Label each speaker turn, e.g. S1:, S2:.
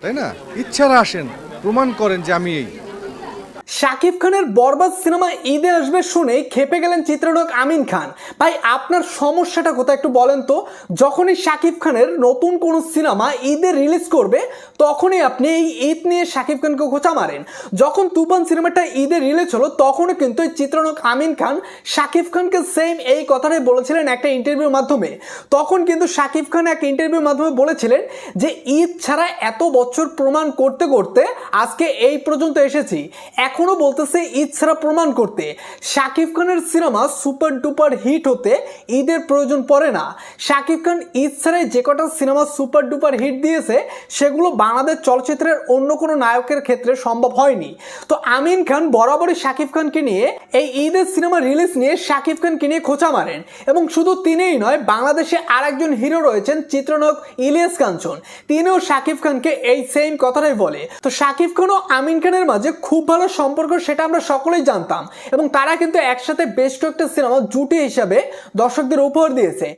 S1: তাই না? ইচ্ছারা আসেন, প্রমাণ করেন যে আমি এই।
S2: শাকিব খানের বরবাদ সিনেমা ঈদে আসবে শুনে খেপে গেলেন চিত্রনায়ক আমিন খান। ভাই আপনার সমস্যাটা কোথায় একটু বলেন তো? যখনই শাকিব খানের নতুন কোনো সিনেমা ঈদে রিলিজ করবে তখনই আপনি এই ঈদ নিয়ে শাকিব খানকে খোঁচা মারেন। যখন তুফান সিনেমাটা ঈদে রিলিজ হলো তখনও কিন্তু এই চিত্রনায়ক আমিন খান শাকিব খানকে সেম এই কথাটাই বলেছিলেন একটা ইন্টারভিউর মাধ্যমে। তখন কিন্তু শাকিব খান এক ইন্টারভিউর মাধ্যমে বলেছিলেন যে ঈদ ছাড়া এত বছর প্রমাণ করতে করতে আজকে এই পর্যন্ত এসেছি, এখনো বলতেছে ঈদ ছাড়া প্রমাণ করতে। শাকিব খানের সিনেমা সুপার ডুপার হিট হতে ঈদের প্রয়োজন পড়ে না। শাকিব খান ঈদ ছাড়াই যে কটা সিনেমা সুপার ডুপার হিট দিয়েছে সেগুলো বাংলাদেশ চলচ্চিত্রের অন্য কোনো নায়কের ক্ষেত্রে সম্ভব হয়নি। তো আমিন খান বরাবরই শাকিব খানকে নিয়ে এই ঈদের সিনেমা রিলিজ নিয়ে শাকিব খানকে নিয়ে খোঁচা মারেন। এবং শুধু তিনিই নয়, বাংলাদেশে আরেকজন হিরো রয়েছেন চিত্রনায়ক ইলিয়াস কাঞ্চন, তিনিও শাকিব খানকে এই সেম কথাটাই বলে। তো শাকিব খান ও আমিন খানের মাঝে খুব ভালো সম্পর্ক, সেটা আমরা সকলেই জানতাম এবং তারা কিন্তু একসাথে বেশ কয়েকটা সিনেমা জুটি হিসাবে দর্শকদের উপহার দিয়েছে।